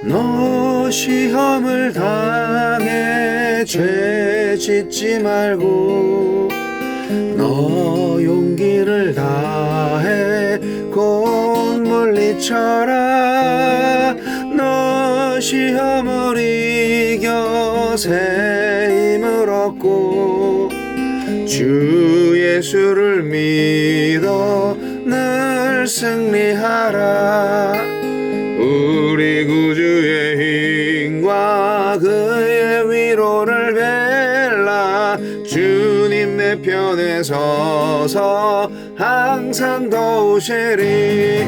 너 시험을 당해 죄 짓지 말고 너 용기를 다해 곧 물리쳐라. 너 시험을 이겨 새 힘을 얻고 주 예수를 믿어 늘 승리하라. 우리 구주의 힘과 그의 위로를 벨라. 주님 내 편에 서서 항상 도우시리.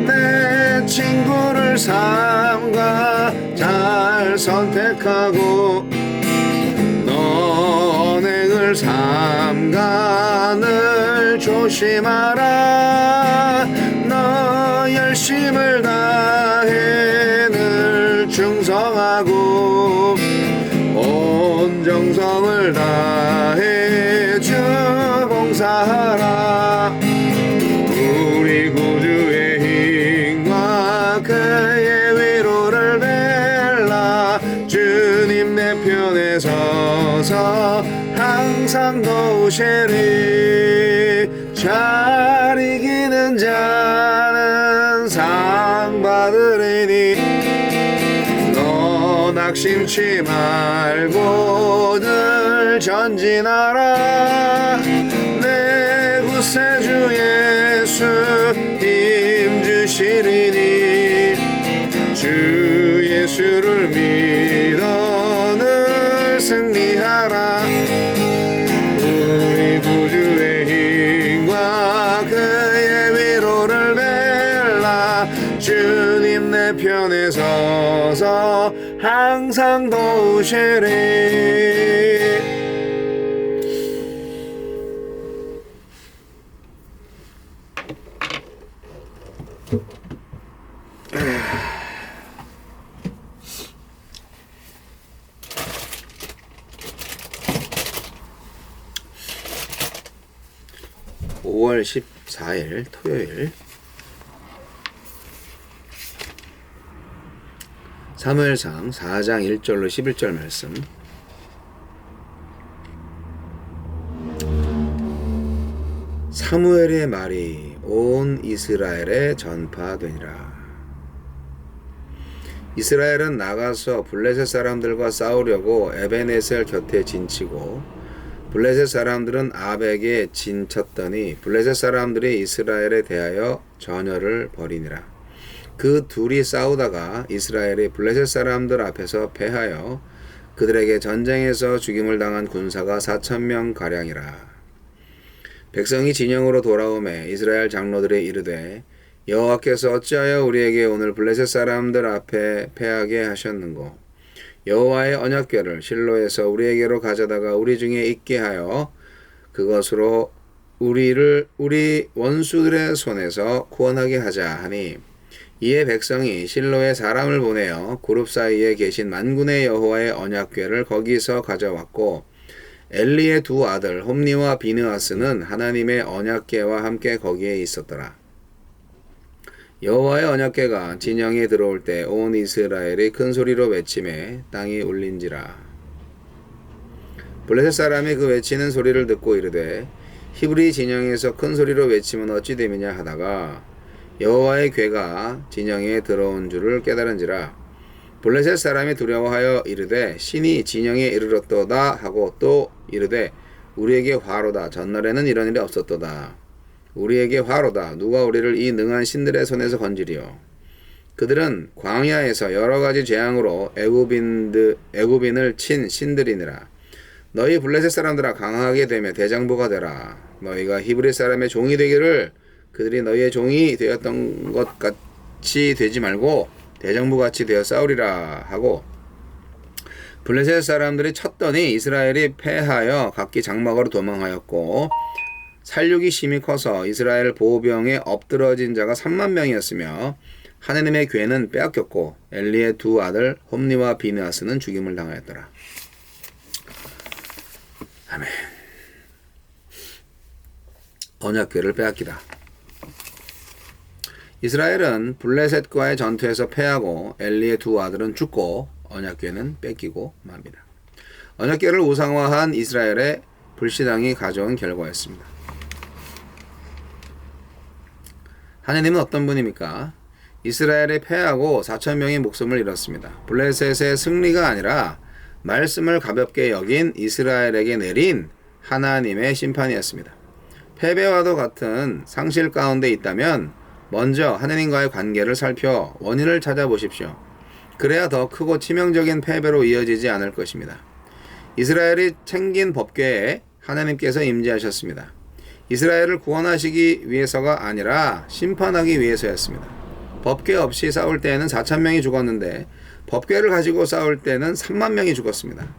내 친구를 삼가 잘 선택하고 너 언행을 삼가 늘 조심하라. 너 열심을 다해 늘 충성하고 온 정성을 다해 주 봉사하라. 우리 구주의 힘과 그의 위로를 벨라. 주님 내 편에 서서 항상 도우시리. 잘 이기는 자는 상 받으리니 너 낙심치 말고 늘 전진하라. 내 구세주 예수 힘주시리니 주 예수를 믿어 늘 승리하라. 우리 구주의 힘과 그의 위로를 벨라. 주님 내 편에 서서 항상 도우시리. (5월 14일) 토요일 사무엘상 4장 1절로 11절 말씀. 사무엘의 말이 온 이스라엘에 전파되니라. 이스라엘은 나가서 블레셋 사람들과 싸우려고 에베네셀 곁에 진치고 블레셋 사람들은 아벡에 진쳤더니 블레셋 사람들이 이스라엘에 대하여 전열을 벌이니라. 그 둘이 싸우다가 이스라엘이 블레셋 사람들 앞에서 패하여 그들에게 전쟁에서 죽임을 당한 군사가 4,000명 가량이라. 백성이 진영으로 돌아오매 이스라엘 장로들이 이르되 여호와께서 어찌하여 우리에게 오늘 블레셋 사람들 앞에 패하게 하셨는고. 여호와의 언약궤를 실로에서 우리에게로 가져다가 우리 중에 있게 하여 그것으로 우리를 우리 원수들의 손에서 구원하게 하자 하니, 이에 백성이 실로에 사람을 보내어 그룹 사이에 계신 만군의 여호와의 언약궤를 거기서 가져왔고, 엘리의 두 아들 홈니와 비느하스는 하나님의 언약궤와 함께 거기에 있었더라. 여호와의 언약궤가 진영에 들어올 때 온 이스라엘이 큰 소리로 외치매 땅이 울린지라. 블레셋 사람이 그 외치는 소리를 듣고 이르되 히브리 진영에서 큰 소리로 외치면 어찌 됨이냐 하다가 여호와의 궤가 진영에 들어온 줄을 깨달은지라. 블레셋 사람이 두려워하여 이르되 신이 진영에 이르렀도다 하고 또 이르되 우리에게 화로다. 전날에는 이런 일이 없었도다. 우리에게 화로다. 누가 우리를 이 능한 신들의 손에서 건지리요. 그들은 광야에서 여러 가지 재앙으로 애굽인을 친 신들이니라. 너희 블레셋 사람들아 강하게 되며 대장부가 되라. 너희가 히브리 사람의 종이 되기를 그들이 너희의 종이 되었던 것 같이 되지 말고 대장부같이 되어 싸우리라 하고, 블레셋 사람들이 쳤더니 이스라엘이 패하여 각기 장막으로 도망하였고 살육이 심히 커서 이스라엘 보병에 엎드러진 자가 3만 명이었으며 하느님의 궤는 빼앗겼고 엘리의 두 아들 홈니와 비느하스는 죽임을 당하였더라. 아멘. 언약궤를 빼앗기다. 이스라엘은 블레셋과의 전투에서 패하고 엘리의 두 아들은 죽고 언약궤는 뺏기고 맙니다. 언약궤를 우상화한 이스라엘의 불신앙이 가져온 결과였습니다. 하느님은 어떤 분입니까? 이스라엘이 패하고 4,000명의 목숨을 잃었습니다. 블레셋의 승리가 아니라 말씀을 가볍게 여긴 이스라엘에게 내린 하나님의 심판이었습니다. 패배와도 같은 상실 가운데 있다면 먼저 하느님과의 관계를 살펴 원인을 찾아보십시오. 그래야 더 크고 치명적인 패배로 이어지지 않을 것입니다. 이스라엘이 챙긴 법궤에 하나님께서 임재하셨습니다. 이스라엘을 구원하시기 위해서가 아니라 심판하기 위해서였습니다. 법궤 없이 싸울 때에는 4,000명이 죽었는데 법궤를 가지고 싸울 때는 30,000명이 죽었습니다.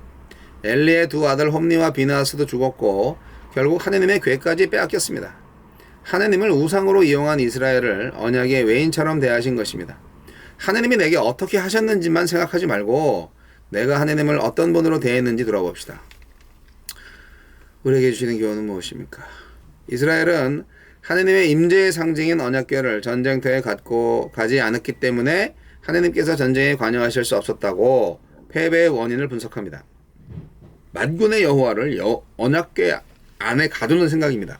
엘리의 두 아들 홈니와 비나스도 죽었고 결국 하느님의 궤까지 빼앗겼습니다. 하느님을 우상으로 이용한 이스라엘을 언약의 외인처럼 대하신 것입니다. 하느님이 내게 어떻게 하셨는지만 생각하지 말고 내가 하느님을 어떤 분으로 대했는지 돌아봅시다. 우리에게 주시는 교훈은 무엇입니까? 이스라엘은 하느님의 임재의 상징인 언약궤를 전쟁터에 갖고 가지 않았기 때문에 하느님께서 전쟁에 관여하실 수 없었다고 패배의 원인을 분석합니다. 만군의 여호와를 언약궤 안에 가두는 생각입니다.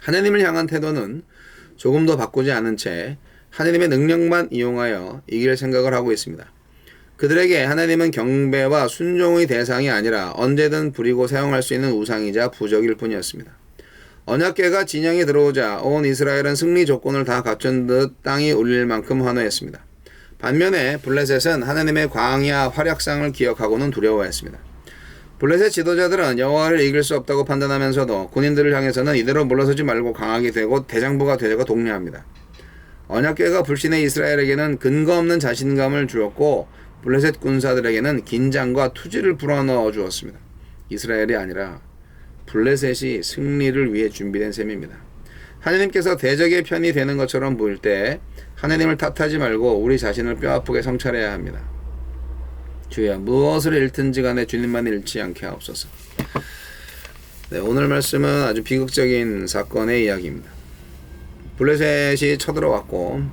하느님을 향한 태도는 조금도 바꾸지 않은 채 하느님의 능력만 이용하여 이길 생각을 하고 있습니다. 그들에게 하나님은 경배와 순종의 대상이 아니라 언제든 부리고 사용할 수 있는 우상이자 부적일 뿐이었습니다. 언약궤가 진영에 들어오자 온 이스라엘은 승리 조건을 다 갖춘 듯 땅이 울릴 만큼 환호했습니다. 반면에 블레셋은 하나님의 광야 활약상을 기억하고는 두려워했습니다. 블레셋 지도자들은 여호와를 이길 수 없다고 판단하면서도 군인들을 향해서는 이대로 물러서지 말고 강하게 되고 대장부가 되자고 독려합니다. 언약궤가 불신의 이스라엘에게는 근거 없는 자신감을 주었고 블레셋 군사들에게는 긴장과 투지를 불어넣어 주었습니다. 이스라엘이 아니라 블레셋이 승리를 위해 준비된 셈입니다. 하나님께서 대적의 편이 되는 것처럼 보일 때 하나님을 탓하지 말고 우리 자신을 뼈아프게 성찰해야 합니다. 주여 무엇을 잃든지 간에 주님만 잃지 않게 하옵소서. 네, 오늘 말씀은 아주 비극적인 사건의 이야기입니다. 블레셋이 쳐들어왔고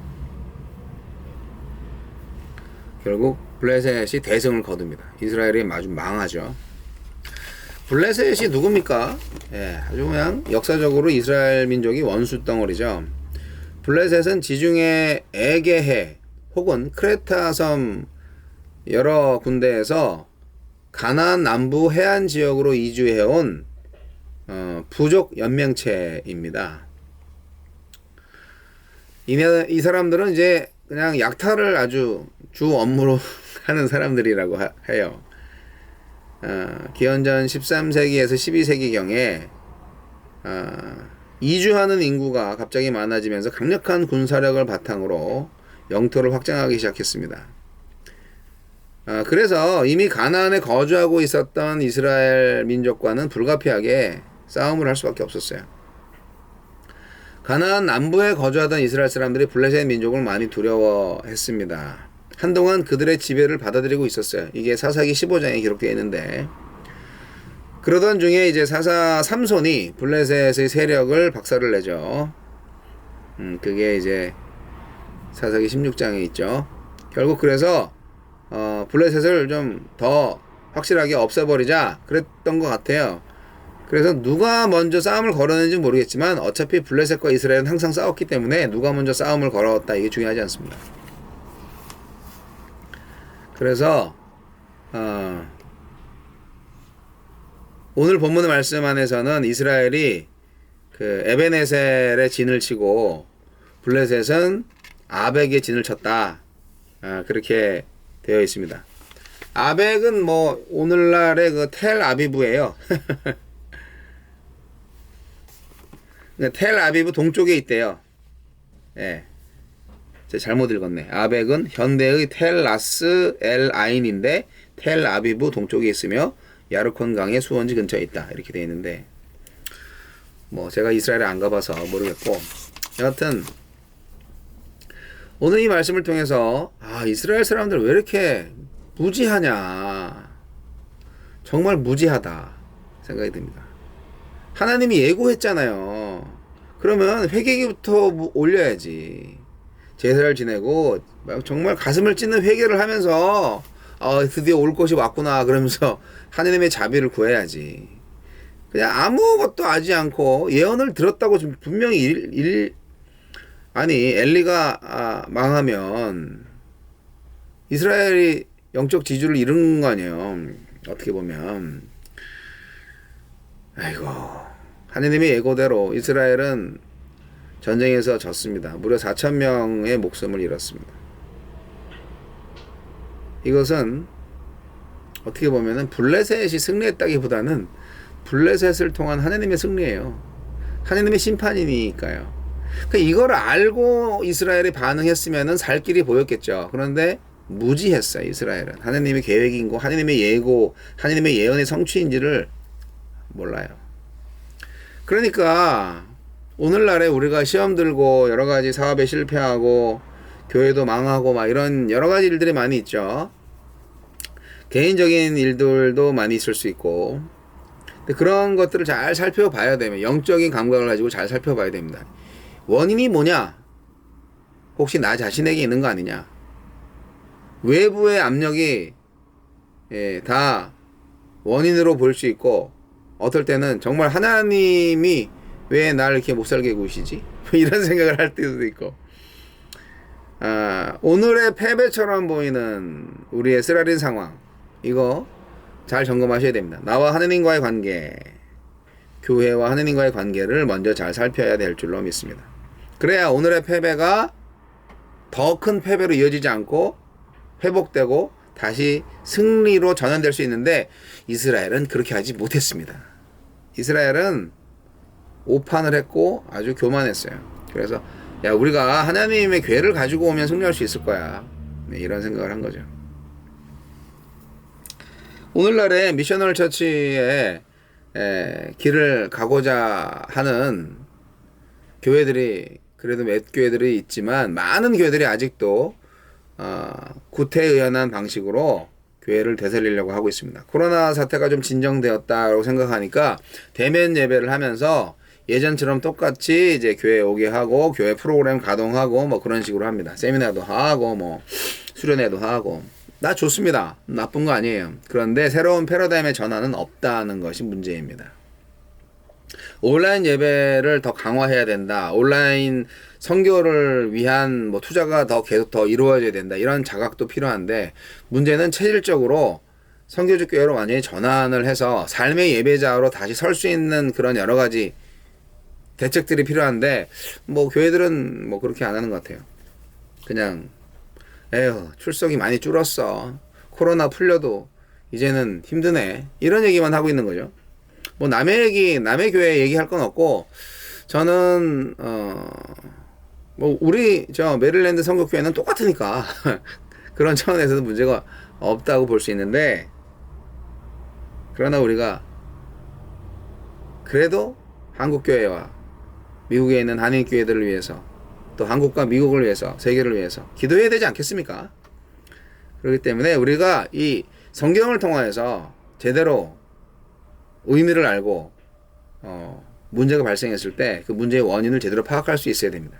결국 블레셋이 대승을 거둡니다. 이스라엘이 아주 망하죠. 블레셋이 누굽니까? 예, 아주 그냥 역사적으로 이스라엘 민족이 원수 덩어리죠. 블레셋은 지중해 에게해 혹은 크레타 섬 여러 군데에서 가나안 남부 해안 지역으로 이주해온 부족 연맹체입니다. 이 사람들은 이제 그냥 약탈을 아주 주 업무로 하는 사람들이라고 해요. 기원전 13세기에서 12세기경에 이주하는 인구가 갑자기 많아지면서 강력한 군사력을 바탕으로 영토를 확장하기 시작했습니다. 그래서 이미 가나안에 거주하고 있었던 이스라엘 민족과는 불가피하게 싸움을 할 수밖에 없었어요. 가나안 남부에 거주하던 이스라엘 사람들이 블레셋 민족을 많이 두려워했습니다. 한동안 그들의 지배를 받아들이고 있었어요. 이게 사사기 15장에 기록되어 있는데 그러던 중에 이제 사사 삼손이 블레셋의 세력을 박살을 내죠. 그게 이제 사사기 16장에 있죠. 결국 그래서 블레셋을 좀 더 확실하게 없애버리자 그랬던 것 같아요. 그래서 누가 먼저 싸움을 걸었는지 모르겠지만 어차피 블레셋과 이스라엘은 항상 싸웠기 때문에 누가 먼저 싸움을 걸었다 이게 중요하지 않습니다. 그래서 오늘 본문의 말씀 안에서는 이스라엘이 그 에베네셀의 진을 치고 블레셋은 아벡의 진을 쳤다. 그렇게 되어 있습니다. 아벡은 뭐 오늘날의 그 텔 아비브예요. 텔 아비브 동쪽에 있대요. 예. 제가 잘못 읽었네. 아벡은 현대의 텔 라스 엘 아인인데 텔 아비브 동쪽에 있으며 야르콘 강의 수원지 근처에 있다. 이렇게 되어 있는데 뭐 제가 이스라엘에 안 가봐서 모르겠고 여하튼 오늘 이 말씀을 통해서 이스라엘 사람들 왜 이렇게 무지하냐 정말 무지하다 생각이 듭니다. 하나님이 예고했잖아요. 그러면 회개기부터 올려야지. 제사를 지내고 정말 가슴을 찢는 회개를 하면서 드디어 올 것이 왔구나 그러면서 하나님의 자비를 구해야지. 그냥 아무것도 하지 않고 예언을 들었다고 지금 분명히 아니 엘리가 망하면 이스라엘이 영적 지주를 잃은 거 아니에요. 어떻게 보면 아이고 하느님의 예고대로 이스라엘은 전쟁에서 졌습니다. 무려 4,000명의 목숨을 잃었습니다. 이것은 어떻게 보면은 블레셋이 승리했다기보다는 블레셋을 통한 하느님의 승리예요. 하느님의 심판이니까요. 그러니까 이걸 알고 이스라엘이 반응했으면은 살 길이 보였겠죠. 그런데 무지했어요. 이스라엘은 하느님의 계획인고 하느님의 예고, 하느님의 예언의 성취인지를 몰라요. 그러니까 오늘날에 우리가 시험 들고 여러 가지 사업에 실패하고 교회도 망하고 막 이런 여러 가지 일들이 많이 있죠. 개인적인 일들도 많이 있을 수 있고, 근데 그런 것들을 잘 살펴봐야 되면 영적인 감각을 가지고 잘 살펴봐야 됩니다. 원인이 뭐냐? 혹시 나 자신에게 있는 거 아니냐? 외부의 압력이 다 원인으로 볼 수 있고, 어떨 때는 정말 하나님이 왜 나를 이렇게 못살게 구시지? 이런 생각을 할 때도 있고, 오늘의 패배처럼 보이는 우리의 쓰라린 상황, 이거 잘 점검하셔야 됩니다. 나와 하느님과의 관계, 교회와 하느님과의 관계를 먼저 잘 살펴야 될 줄로 믿습니다. 그래야 오늘의 패배가 더 큰 패배로 이어지지 않고 회복되고 다시 승리로 전환될 수 있는데, 이스라엘은 그렇게 하지 못했습니다. 이스라엘은 오판을 했고 아주 교만했어요. 그래서 야, 우리가 하나님의 괴를 가지고 오면 승리할 수 있을 거야. 네, 이런 생각을 한 거죠. 오늘날의 미셔널 처치의 길을 가고자 하는 교회들이 그래도 몇 교회들이 있지만, 많은 교회들이 아직도 구태에 의한 방식으로 교회를 되살리려고 하고 있습니다. 코로나 사태가 좀 진정되었다고 생각하니까 대면 예배를 하면서 예전처럼 똑같이 이제 교회에 오게 하고 교회 프로그램 가동하고 뭐 그런 식으로 합니다. 세미나도 하고 뭐 수련회도 하고. 나 좋습니다. 나쁜 거 아니에요. 그런데 새로운 패러다임의 전환은 없다는 것이 문제입니다. 온라인 예배를 더 강화해야 된다. 온라인 선교를 위한 뭐 투자가 계속 더 이루어져야 된다. 이런 자각도 필요한데, 문제는 체질적으로 선교적 교회로 완전히 전환을 해서 삶의 예배자로 다시 설 수 있는 그런 여러 가지 대책들이 필요한데, 뭐 교회들은 뭐 그렇게 안 하는 것 같아요. 그냥 에휴, 출석이 많이 줄었어. 코로나 풀려도 이제는 힘드네. 이런 얘기만 하고 있는 거죠. 뭐 남의 교회 얘기할 건 없고, 저는 뭐 우리 저 메릴랜드 선교교회는 똑같으니까 그런 차원에서도 문제가 없다고 볼 수 있는데, 그러나 우리가 그래도 한국 교회와 미국에 있는 한인 교회들을 위해서, 또 한국과 미국을 위해서, 세계를 위해서 기도해야 되지 않겠습니까? 그렇기 때문에 우리가 이 성경을 통해서 제대로 의미를 알고 문제가 발생했을 때 그 문제의 원인을 제대로 파악할 수 있어야 됩니다.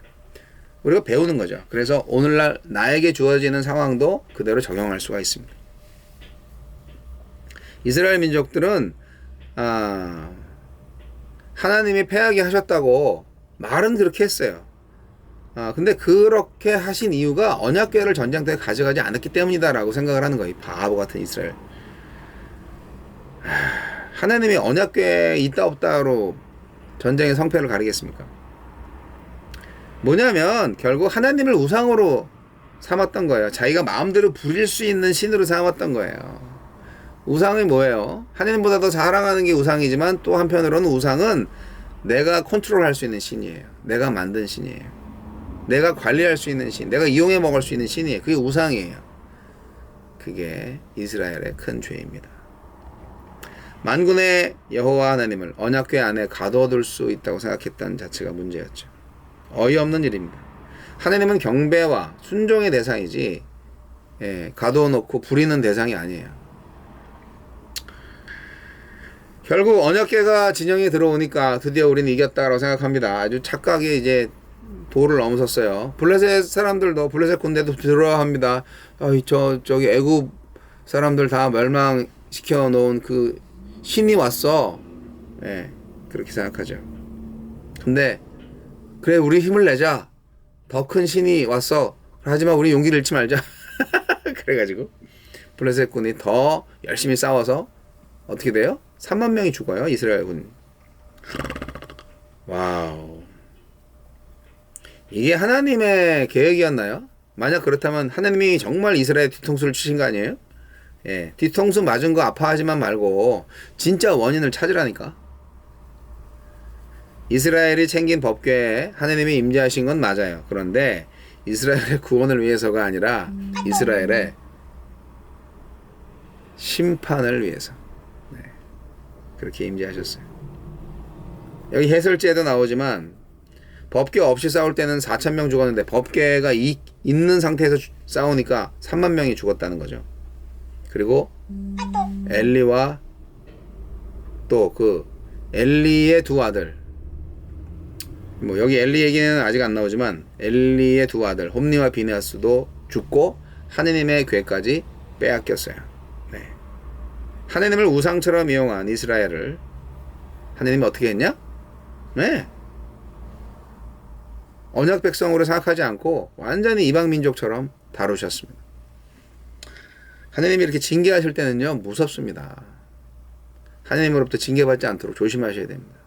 우리가 배우는 거죠. 그래서 오늘날 나에게 주어지는 상황도 그대로 적용할 수가 있습니다. 이스라엘 민족들은 하나님이 패하게 하셨다고 말은 그렇게 했어요. 근데 그렇게 하신 이유가 언약궤를 전쟁터에 가져가지 않았기 때문이다라고 생각을 하는 거예요. 바보 같은 이스라엘. 하나님이 언약궤에 있다 없다로 전쟁의 성패를 가리겠습니까? 뭐냐면 결국 하나님을 우상으로 삼았던 거예요. 자기가 마음대로 부릴 수 있는 신으로 삼았던 거예요. 우상이 뭐예요? 하나님보다 더 사랑하는 게 우상이지만, 또 한편으로는 우상은 내가 컨트롤할 수 있는 신이에요. 내가 만든 신이에요. 내가 관리할 수 있는 신, 내가 이용해 먹을 수 있는 신이에요. 그게 우상이에요. 그게 이스라엘의 큰 죄입니다. 만군의 여호와 하나님을 언약궤 안에 가둬둘 수 있다고 생각했던 자체가 문제였죠. 어이없는 일입니다. 하나님은 경배와 순종의 대상이지, 가둬놓고 부리는 대상이 아니에요. 결국 언약궤가 진영에 들어오니까 드디어 우리는 이겼다라고 생각합니다. 아주 착각이 이제 도를 넘어섰어요. 블레셋 사람들도 블레셋 군대도 들어와 합니다. 저기 애굽 사람들 다 멸망시켜 놓은 그 신이 왔어. 예, 그렇게 생각하죠. 근데 그래 우리 힘을 내자. 더 큰 신이 왔어. 하지만 우리 용기를 잃지 말자. 그래가지고 블레셋 군이 더 열심히 싸워서 어떻게 돼요? 3만 명이 죽어요. 이스라엘 군. 와우. 이게 하나님의 계획이었나요? 만약 그렇다면 하나님이 정말 이스라엘 뒤통수를 치신 거 아니에요? 예, 뒤통수 맞은 거 아파하지만 말고 진짜 원인을 찾으라니까. 이스라엘이 챙긴 법궤에 하나님이 임재하신 건 맞아요. 그런데 이스라엘의 구원을 위해서가 아니라 이스라엘의 심판을 위해서 그렇게 임재하셨어요. 여기 해설지에도 나오지만 법궤 없이 싸울 때는 4,000명 죽었는데 법궤가 있는 상태에서 싸우니까 3만 명이 죽었다는 거죠. 그리고 엘리와 또 그 엘리의 두 아들, 뭐 여기 엘리 얘기는 아직 안 나오지만 엘리의 두 아들 홈니와 비느하스도 죽고 하느님의 궤까지 빼앗겼어요. 네. 하느님을 우상처럼 이용한 이스라엘을 하느님이 어떻게 했냐? 네. 언약 백성으로 생각하지 않고 완전히 이방 민족처럼 다루셨습니다. 하느님이 이렇게 징계하실 때는요 무섭습니다. 하느님으로부터 징계받지 않도록 조심하셔야 됩니다.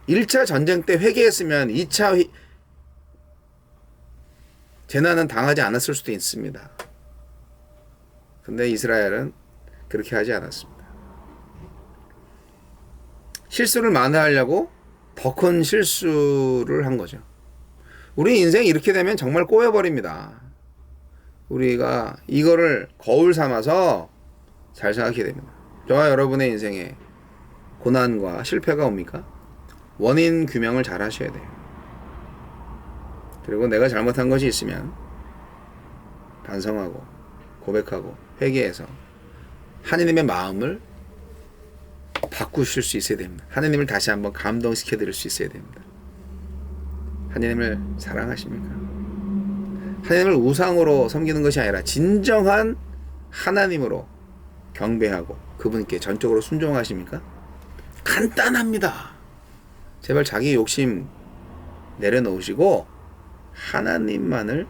1차 전쟁 때 회개했으면 2차 재난은 당하지 않았을 수도 있습니다. 근데 이스라엘은 그렇게 하지 않았습니다. 실수를 만회하려고 더 큰 실수를 한 거죠. 우리 인생이 이렇게 되면 정말 꼬여버립니다. 우리가 이거를 거울 삼아서 잘 생각해야 됩니다. 저와 여러분의 인생에 고난과 실패가 옵니까? 원인 규명을 잘 하셔야 돼요. 그리고 내가 잘못한 것이 있으면 반성하고 고백하고 회개해서 하느님의 마음을 바꾸실 수 있어야 됩니다. 하느님을 다시 한번 감동시켜 드릴 수 있어야 됩니다. 하느님을 사랑하십니까? 하느님을 우상으로 섬기는 것이 아니라 진정한 하나님으로 경배하고 그분께 전적으로 순종하십니까? 간단합니다. 제발 자기 욕심 내려놓으시고 하나님만을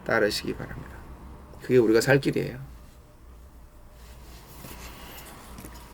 따르시기 바랍니다. 그게 우리가 살 길이에요.